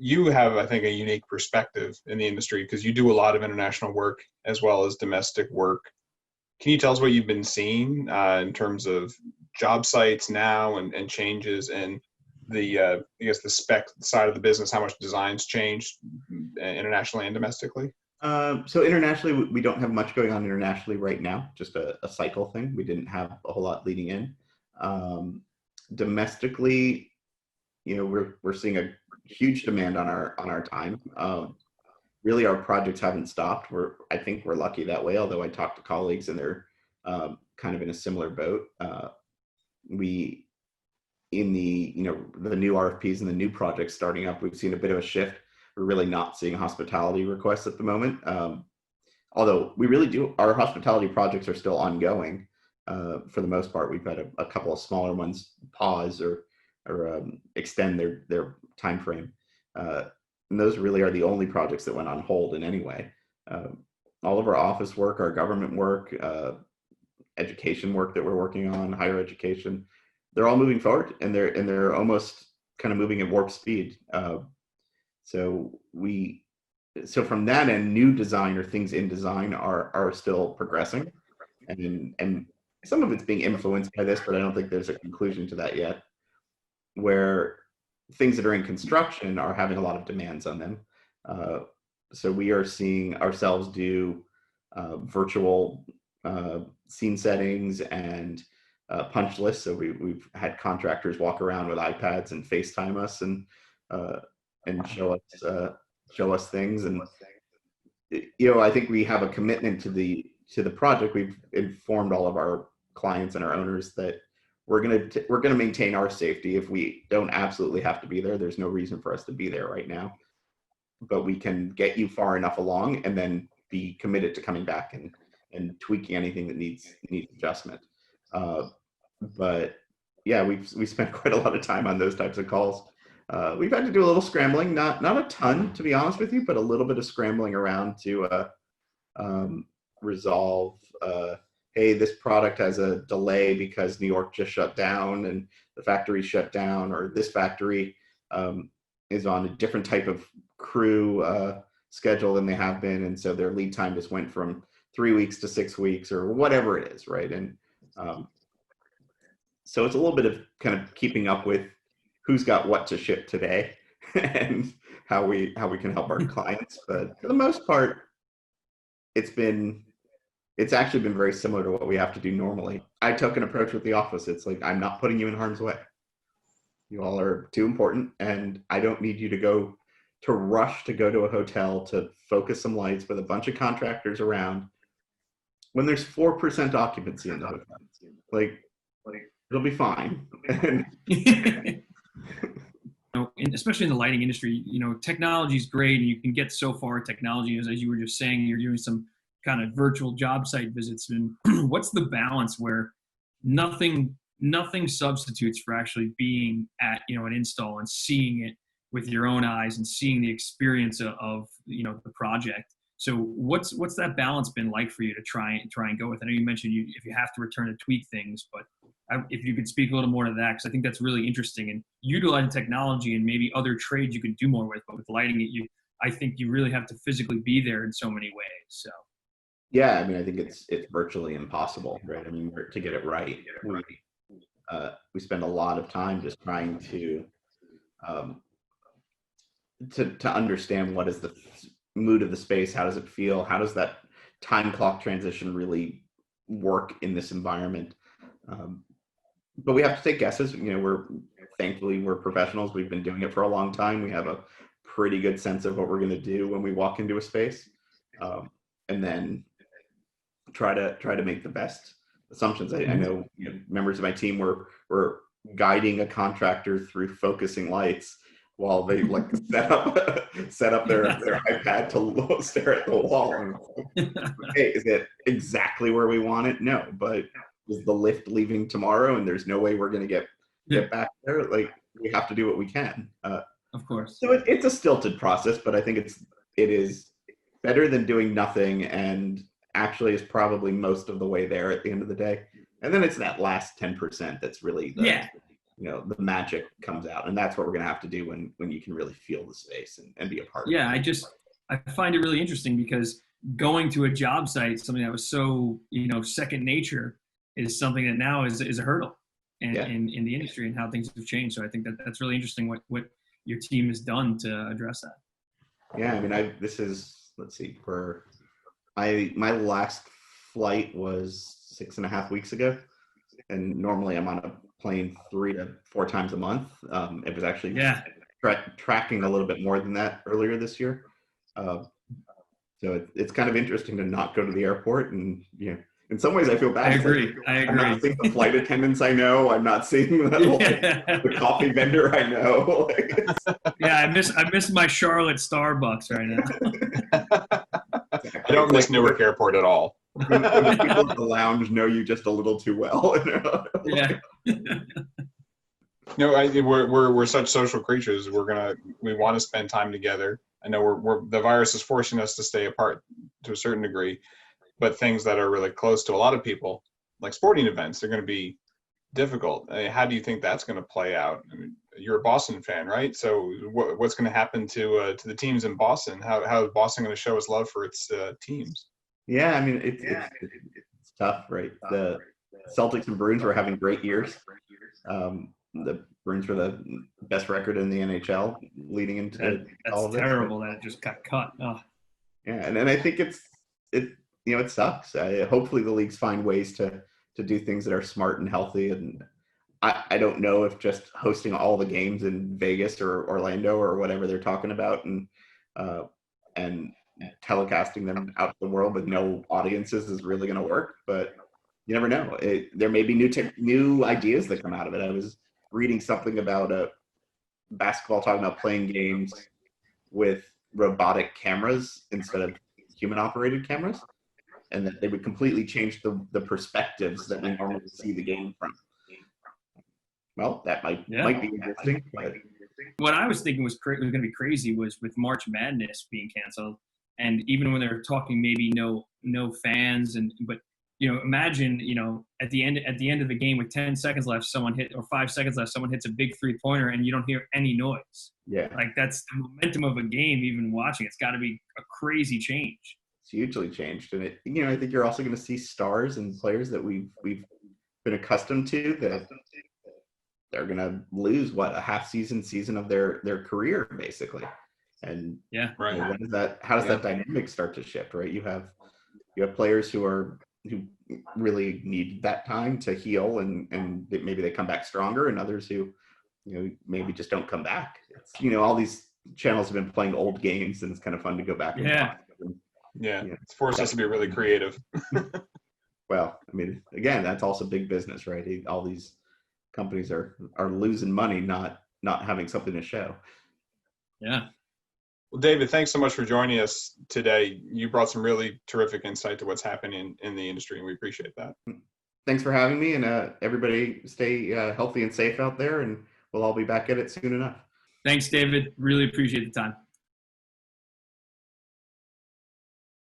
you have, I think, a unique perspective in the industry because you do a lot of international work as well as domestic work. Can you tell us what you've been seeing in terms of job sites now and changes in the, I guess, the spec side of the business, how much design's changed internationally and domestically? So internationally, we don't have much going on internationally right now, just a cycle thing. We didn't have a whole lot leading in. Domestically, we're seeing a huge demand on our time. Really, our projects haven't stopped. I think we're lucky that way. Although I talk to colleagues and they're kind of in a similar boat. We in the new RFPs and the new projects starting up, we've seen a bit of a shift. We're really not seeing hospitality requests at the moment. Although we really do, our hospitality projects are still ongoing. For the most part, we've had a couple of smaller ones pause or extend their time frame. And those really are the only projects that went on hold in any way. All of our office work, our government work, education work that we're working on, higher education, they're all moving forward, and they're almost kind of moving at warp speed. So from that end, new design or things in design are still progressing, and some of it's being influenced by this, but I don't think there's a conclusion to that yet. Where things that are in construction are having a lot of demands on them. So we are seeing ourselves do virtual scene settings and punch lists. So we've had contractors walk around with iPads and FaceTime us and show us things. And I think we have a commitment to the project. We've informed all of our clients and our owners that we're gonna maintain our safety. If we don't absolutely have to be there, there's no reason for us to be there right now. But we can get you far enough along and then be committed to coming back and tweaking anything that needs adjustment. But yeah, we spent quite a lot of time on those types of calls. We've had to do a little scrambling, not a ton, to be honest with you, but a little bit of scrambling around to resolve. Hey, this product has a delay because New York just shut down and the factory shut down, or this factory is on a different type of crew schedule than they have been, and so their lead time just went from 3 weeks to 6 weeks, or whatever it is, right? And so it's a little bit of kind of keeping up with who's got what to ship today and how we can help our clients. But for the most part, it's actually been very similar to what we have to do normally. I took an approach with the office. It's like, I'm not putting you in harm's way. You all are too important, and I don't need you to rush to go to a hotel to focus some lights with a bunch of contractors around when there's 4% occupancy in the hotel. Like it'll be fine. And especially in the lighting industry, technology is great, and you can get so far in technology. As you were just saying, you're doing some kind of virtual job site visits, and what's the balance where nothing substitutes for actually being at an install and seeing it with your own eyes and seeing the experience of the project. So what's that balance been like for you to try and go with? I know you mentioned if you have to return to tweak things, but if you could speak a little more to that, because I think that's really interesting, and utilizing technology and maybe other trades you could do more with, but with lighting I think you really have to physically be there in so many ways. So. Yeah, I mean, I think it's virtually impossible, right? I mean, to get it right, we spend a lot of time just trying to understand what is the mood of the space, how does it feel, how does that time clock transition really work in this environment. But we have to take guesses. Thankfully we're professionals. We've been doing it for a long time. We have a pretty good sense of what we're going to do when we walk into a space, and then try to make the best assumptions. I know members of my team were guiding a contractor through focusing lights while they set up their iPad to stare at the wall. Hey, is it exactly where we want it? No, but is the lift leaving tomorrow and there's no way we're going to get back there? Like, we have to do what we can. Of course. So it's a stilted process, but I think it is better than doing nothing, and actually is probably most of the way there at the end of the day. And then it's that last 10% that's really the magic comes out. And that's what we're going to have to do when you can really feel the space and be a part of it. Yeah, I find it really interesting because going to a job site, something that was so, second nature, is something that now is a hurdle in the industry and how things have changed. So I think that's really interesting what your team has done to address that. Yeah, I mean, my last flight was 6.5 weeks ago, and normally I'm on a plane 3 to 4 times a month. It was actually tracking a little bit more than that earlier this year. So it's kind of interesting to not go to the airport, and in some ways I feel bad. I agree. I'm not seeing the flight attendants I know. I'm not seeing the coffee vendor I know. Yeah, I miss my Charlotte Starbucks right now. I don't miss Newark Airport at all. When the people at the lounge know you just a little too well. Yeah. We're such social creatures. We want to spend time together. I know the virus is forcing us to stay apart to a certain degree, but things that are really close to a lot of people, like sporting events, are going to be difficult. I mean, how do you think that's going to play out? I mean, you're a Boston fan, right? So what's going to happen to the teams in Boston? How is Boston going to show its love for its teams? Yeah, I mean, it's tough, right? The Celtics and Bruins were having great years. The Bruins were the best record in the NHL leading into all of this. That's terrible that it just got cut. Oh. Yeah, and I think it sucks. Hopefully the leagues find ways to do things that are smart and healthy. And I don't know if just hosting all the games in Vegas or Orlando or whatever they're talking about and telecasting them out to the world with no audiences is really going to work. But you never know. There may be new ideas that come out of it. I was reading something about basketball talking about playing games with robotic cameras instead of human operated cameras, and that they would completely change the perspectives that we normally see the game from. Well, that might be interesting. But what I was thinking was going to be crazy was with March Madness being canceled, and even when they're talking maybe no fans, but imagine at the end of the game with 10 seconds left, someone hit, or 5 seconds left, someone hits a big 3-pointer and you don't hear any noise. Yeah, like that's the momentum of a game. Even watching, it's got to be a crazy change. It's hugely changed, and I think you're also going to see stars and players that we've been accustomed to that they're going to lose a half season of their career basically. And right. How does that dynamic start to shift? Right, you have players who really need that time to heal and maybe they come back stronger, and others who maybe just don't come back. All these channels have been playing old games, and it's kind of fun to go back and watch. It's forced us to be really creative. Well, I mean, again, that's also big business, right? All these companies are losing money not having something to show. Yeah. Well, David, thanks so much for joining us today. You brought some really terrific insight to what's happening in the industry, and we appreciate that. Thanks for having me, and everybody stay healthy and safe out there, and we'll all be back at it soon enough. Thanks, David. Really appreciate the time.